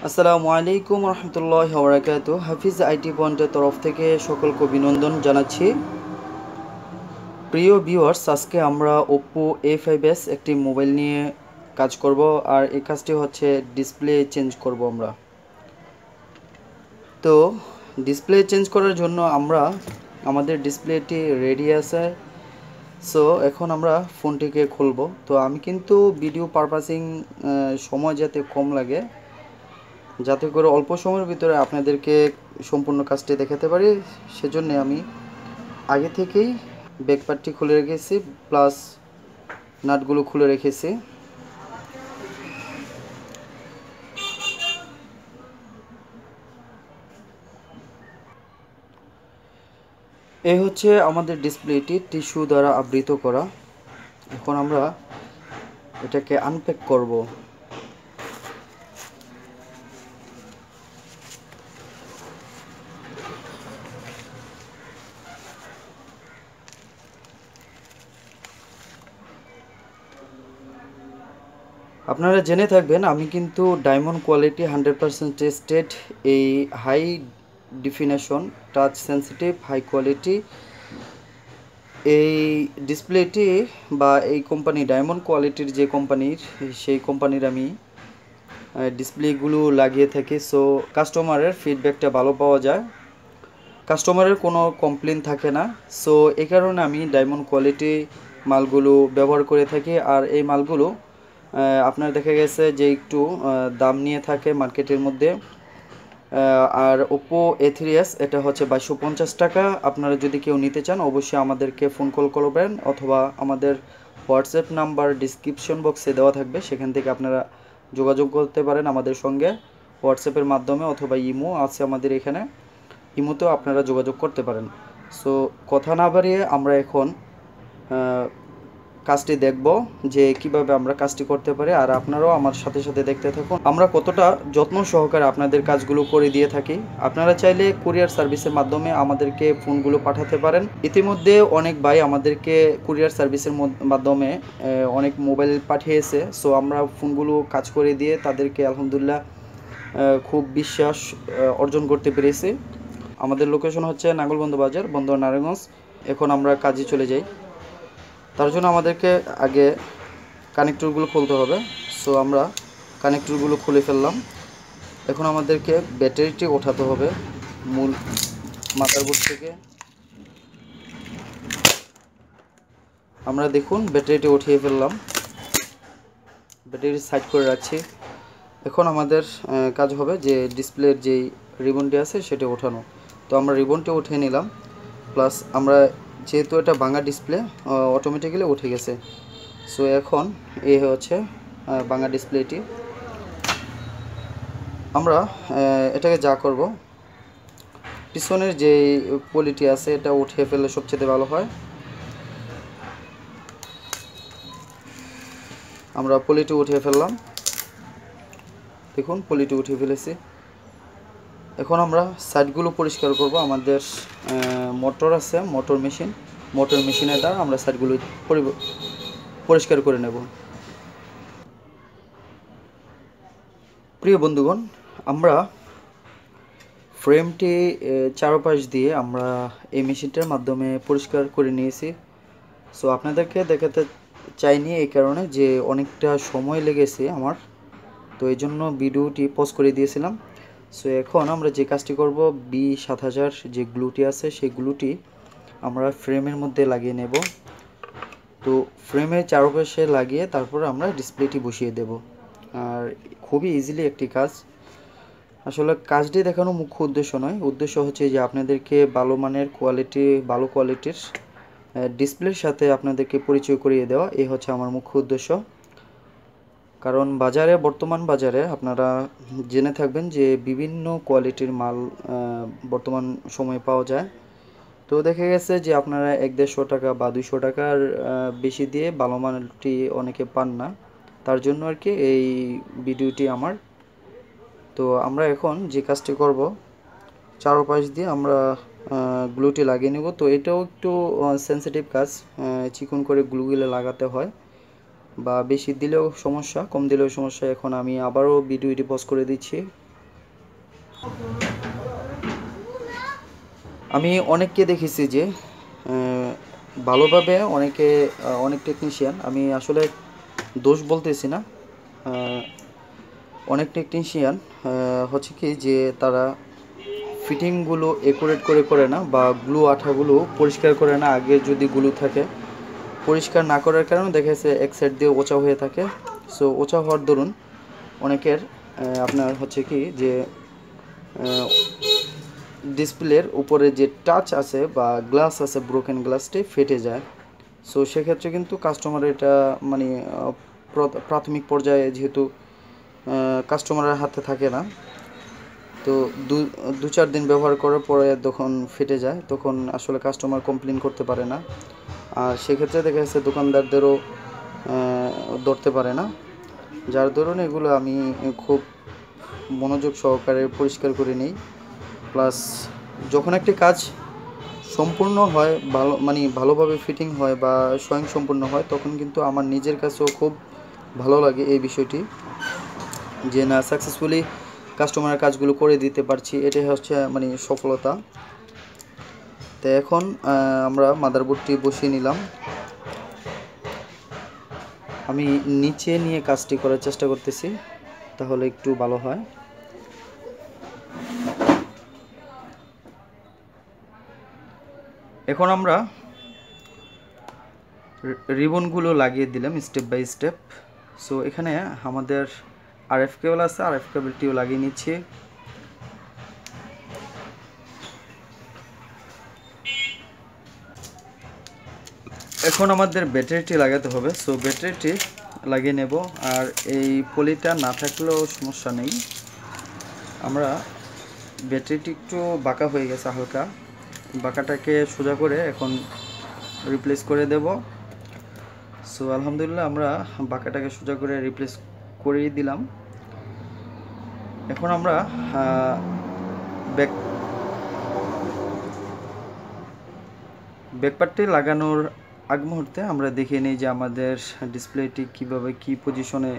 আসসালামু আলাইকুম রহমতুল্লাহি ওয়া বারাকাতুহু। হাফিজ আইটি পয়েন্টের তরফ থেকে সকলকে অভিনন্দন জানাচ্ছি। প্রিয় ভিউয়ার্স, আজকে আমরা oppo a5s একটি মোবাইল নিয়ে কাজ করব, আর এই কাজটি হচ্ছে ডিসপ্লে চেঞ্জ করব আমরা। তো ডিসপ্লে চেঞ্জ করার জন্য আমাদের ডিসপ্লেটি রেডি আছে। সো এখন আমরা ফোনটিকে খুলব। তো আমি কিন্তু ভিডিও পারপাসিং সময় যাতে কম লাগে, যাতে করে অল্প সময়ের ভিতরে আপনাদেরকে সম্পূর্ণ কাজটি দেখাতে পারি, সেজন্য আমি আগে থেকেই ব্যাকপার্টটি খুলে রেখেছি, প্লাস নাটগুলো খুলে রেখেছি। এই হচ্ছে আমাদের ডিসপ্লেটি টিস্যু দ্বারা আবৃত করা। এখন আমরা এটাকে আনপ্যাক করব। আপনারা জেনে থাকবেন আমি কিন্তু ডায়মন্ড কোয়ালিটি 100% টেস্টেড এই high definition touch sensitive high quality এই ডিসপ্লেটি বা এই কোম্পানি ডায়মন্ড কোয়ালিটির যে কোম্পানির, সেই কোম্পানির আমি ডিসপ্লেগুলো লাগিয়ে থাকি। সো কাস্টমারের ফিডব্যাকটা ভালো পাওয়া যায়, কাস্টমারের কোনো কমপ্লেন থাকে না। সো এই কারণে আমি ডায়মন্ড কোয়ালিটি মালগুলো ব্যবহার করে থাকি। আর এই মালগুলো আপনার দেখা গেছে যে একটু দাম নিয়ে থাকে মার্কেটের মধ্যে। আর oppo a3s এটা হচ্ছে 2250 টাকা। আপনারা যদি কেউ নিতে চান অবশ্যই আমাদেরকে ফোন কল করবেন, অথবা আমাদের হোয়াটসঅ্যাপ নাম্বার ডিসক্রিপশন বক্সে দেওয়া থাকবে, সেখান থেকে আপনারা যোগাযোগ করতে পারেন আমাদের সঙ্গে হোয়াটসঅ্যাপের মাধ্যমে, অথবা ইমো আছে আমাদের এখানে, ইমোতেও আপনারা যোগাযোগ করতে পারেন। সো কথা না বাড়িয়ে আমরা এখন কাজটি দেখব যে কিভাবে আমরা কাজটি করতে পারি, আর আপনারাও আমার সাথে সাথে দেখতে থাকুন আমরা কতটা যত্ন সহকারে আপনাদের কাজগুলো করে দিয়ে থাকি। আপনারা চাইলে কুরিয়ার সার্ভিসের মাধ্যমে আমাদেরকে ফোনগুলো পাঠাতে পারেন। ইতিমধ্যে অনেক ভাই আমাদেরকে কুরিয়ার সার্ভিসের মাধ্যমে অনেক মোবাইল পাঠিয়েছে। সো আমরা ফোনগুলো কাজ করে দিয়ে তাদেরকে আলহামদুলিল্লাহ খুব বিশ্বাস অর্জন করতে পেরেছি। আমাদের লোকেশন হচ্ছে নাঙ্গলবন্ধ বাজার, বন্দর নারায়ণগঞ্জ। এখন আমরা কাজে চলে যাই। তার জন্য আমাদেরকে আগে কানেক্টরগুলো খুলতে হবে। সো আমরা কানেক্টরগুলো খুলে ফেললাম। এখন আমাদেরকে ব্যাটারিটি ওঠাতে হবে মূল মাদারবোর্ড থেকে। আমরা দেখুন ব্যাটারিটি উঠিয়ে ফেললাম, ব্যাটারি সাইড করে রাখছি। এখন আমাদের কাজ হবে যে ডিসপ্লের যেই রিবনটি আছে সেটা ওঠানো। তো আমরা রিবনটি উঠিয়ে নিলাম, প্লাস আমরা যেহেতু এটা ভাঙা ডিসপ্লে অটোমেটিক্যালি উঠে গেছে। সো এখন এই হচ্ছে ভাঙা ডিসপ্লেটি। আমরা এটাকে যা করব, পিছনের যে পলিটি আছে এটা উঠিয়ে ফেললে সবচেয়ে ভালো হয়। আমরা পলিটি উঠিয়ে ফেললাম, দেখুন পলিটি উঠিয়ে ফেলেছি। এখন আমরা সাইডগুলো পরিষ্কার করব। আমাদের মোটর আছে, মোটর মেশিনের দ্বারা আমরা সাইডগুলো পরিষ্কার করে নেব। প্রিয় বন্ধুগণ, আমরা ফ্রেমটি চারপাশ দিয়ে আমরা এই মেশিনটার মাধ্যমে পরিষ্কার করে নিয়েছি। সো আপনাদেরকে দেখাতে চাইনি এই কারণে যে অনেকটা সময় লেগেছে আমার, তো এই জন্য ভিডিওটি পজ করে দিয়েছিলাম। সো এখন আমরা যে কাজটি করব, B7000 যে গ্লুটি আছে সেই গ্লুটি আমরা ফ্রেমের মধ্যে লাগিয়ে নেব। তো ফ্রেমের চারপাশে লাগিয়ে তারপর আমরা ডিসপ্লেটি বসিয়ে দেব। আর খুবই ইজিলি একটি কাজ। আসলে কাজটি দেখানো মুখ্য উদ্দেশ্য নয়, উদ্দেশ্য হচ্ছে যে আপনাদেরকে ভালো কোয়ালিটির ডিসপ্লের সাথে আপনাদেরকে পরিচয় করিয়ে দেওয়া। এই হচ্ছে আমার মুখ্য উদ্দেশ্য। কারণ বর্তমান বাজারে আপনারা জেনে থাকবেন যে বিভিন্ন কোয়ালিটির মাল বর্তমান সময়ে পাওয়া যায়। তো দেখা গেছে যে আপনারা 150 টাকা বা 200 টাকার বেশি দিয়ে ভালো মালটি অনেকে পান না। তার জন্য আর কি এই ভিডিওটি আমার। তো আমরা এখন যে কাজটি করব, চারপাশ দিয়ে আমরা গ্লুটি লাগিয়ে নেব। তো এটাও একটু সেন্সিটিভ কাজ, চিকন করে গ্লুগুলো লাগাতে হয়, বা বেশি দিলেও সমস্যা, কম দিলেও সমস্যা। এখন আমি আবারও ভিডিওটি পজ করে দিচ্ছি। আমি অনেককে দেখেছি যে ভালোভাবে অনেক টেকনিশিয়ান, আমি আসলে দোষ বলতেছি না, অনেক টেকনিশিয়ান হচ্ছে কি যে তারা ফিটিংগুলো একুরেট করে করে না, বা গ্লু আঠাগুলো পরিষ্কার করে না। আগে যদি গ্লু থাকে, পরিষ্কার না করার কারণে দেখা যাচ্ছে এক সাইড দিয়ে ওচা হয়ে থাকে। সো ওচা হওয়ার দরুন অনেকের আপনার হচ্ছে কি যে ডিসপ্লের উপরে যে টাচ আছে বা গ্লাস আছে, ব্রোকেন গ্লাসটি ফেটে যায়। সো সেক্ষেত্রে কিন্তু কাস্টমার এটা মানে প্রাথমিক পর্যায়ে যেহেতু কাস্টমারের হাতে থাকে না, তো দু চার দিন ব্যবহার করার পরে যখন ফেটে যায় তখন আসলে কাস্টমার কমপ্লেন করতে পারে না, আর সেক্ষেত্রে দেখা যাচ্ছে দোকানদারদেরও ধরতে পারে না। যার দরুন এগুলো আমি খুব মনোযোগ সহকারে পরিষ্কার করে নিই। প্লাস যখন একটি কাজ সম্পূর্ণ হয়, ভালোভাবে ফিটিং হয় বা স্বয়ংসম্পূর্ণ হয়, তখন কিন্তু আমার নিজের কাছেও খুব ভালো লাগে এই বিষয়টি, যে না সাকসেসফুলি কাস্টমারের কাজগুলো করে দিতে পারছি, এটাই হচ্ছে সফলতা। তো এখন আমরা মাদারবোর্ডটি বসিয়ে নিলাম। আমি নিচে নিয়ে কাজটি করার চেষ্টা করতেছি, তাহলে একটু ভালো হয়। এখন আমরা রিবনগুলো লাগিয়ে দিলাম স্টেপ বাই স্টেপ। সো এখানে আমাদের আরএফ কেবল আছে, আরএফ কেবলটিও লাগিয়ে নিচ্ছি। এখন আমাদের ব্যাটারিটি লাগাতে হবে। সো ব্যাটারিটি লাগিয়ে নেব, আর এই পলিটা না থাকলেও সমস্যা নেই। আমরা ব্যাটারিটি একটু বাঁকা হয়ে গেছে, হালকা বাঁকাটাকে সোজা করে এখন রিপ্লেস করে দেব। সো আলহামদুলিল্লাহ আমরা বাঁকাটাকে সোজা করে রিপ্লেস করেই দিলাম। এখন আমরা ব্যাকপার্টটি লাগানোর আগ মুহূর্তে আমরা দেখে নিই যে আমাদের ডিসপ্লেটি কীভাবে কী পজিশনে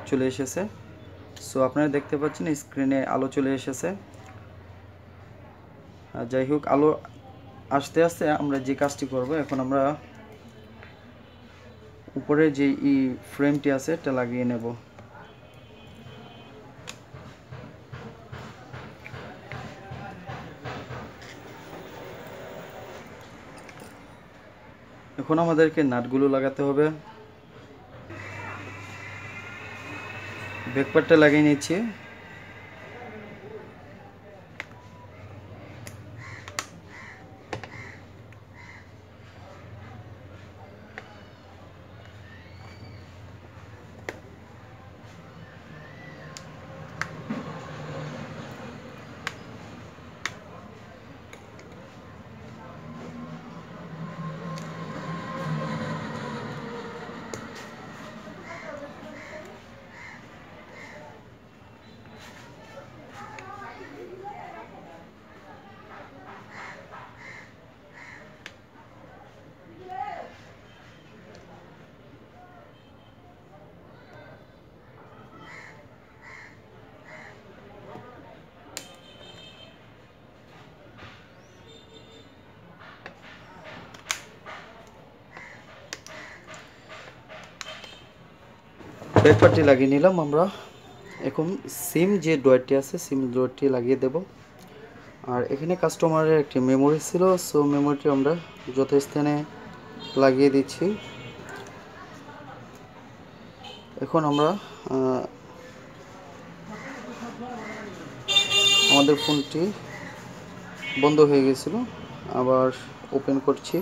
চলে এসেছে। সো আপনারা দেখতে পাচ্ছেন স্ক্রিনে আলো চলে এসেছে। যাই হোক, আলো আস্তে আস্তে আমরা যে কাজটি করব, এখন আমরা উপরে যে ফ্রেমটি আছে এটা লাগিয়ে নেব। এখন আমাদেরকে নাটগুলো লাগাতে হবে। ব্যাকপার্টটা লাগিয়ে নিচ্ছি। ব্যাকপার্টটি লাগিয়ে নিলাম আমরা। এখন সিম যে ড্রয়ারটি আছে, সিম ড্রয়ারটি লাগিয়ে দেব। আর এখানে কাস্টমারের একটি মেমোরি ছিল, সো মেমোরিটি আমরা যথাস্থানে লাগিয়ে দিচ্ছি। এখন আমরা আমাদের ফোনটি বন্ধ হয়ে গেছিল, আবার ওপেন করছি।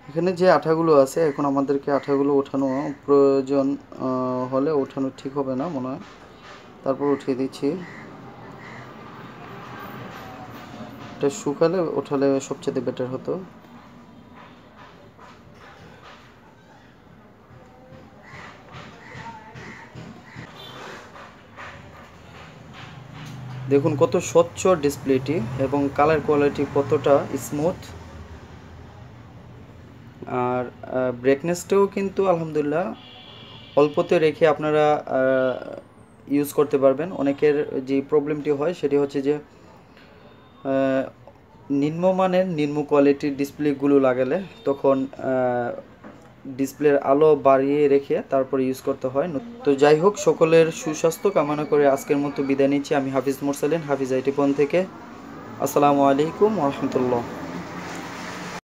এখানে যে আঠাগুলো আছে, এখন আমাদেরকে আঠাগুলো ওঠানো প্রয়োজন হলে, ওঠানো ঠিক হবে না মনে হয়, তারপর উঠিয়ে দিচ্ছি। এটা শুকালে ওঠালে সবচেয়ে বেটার হতো। দেখুন কত স্বচ্ছ ডিসপ্লেটি এবং কালার কোয়ালিটি কতটা স্মুথ। আর ব্রাইটনেসটাও কিন্তু আলহামদুলিল্লাহ অল্পতে রেখে আপনারা ইউজ করতে পারবেন। অনেকের যে প্রবলেমটি হয় সেটি হচ্ছে যে নিম্নমানের নিম্ন কোয়ালিটির ডিসপ্লেগুলো লাগালে তখন ডিসপ্লের আলো বাড়িয়ে রেখে তারপরে ইউজ করতে হয়। তো যাই হোক, সকলের সুস্বাস্থ্য কামনা করে আজকের মতো বিদায় নিচ্ছি। আমি হাফিজ মোরসালিন, হাফিজ আইটি ফোন থেকে। আসসালামু আলাইকুম ওয়া রাহমাতুল্লাহ।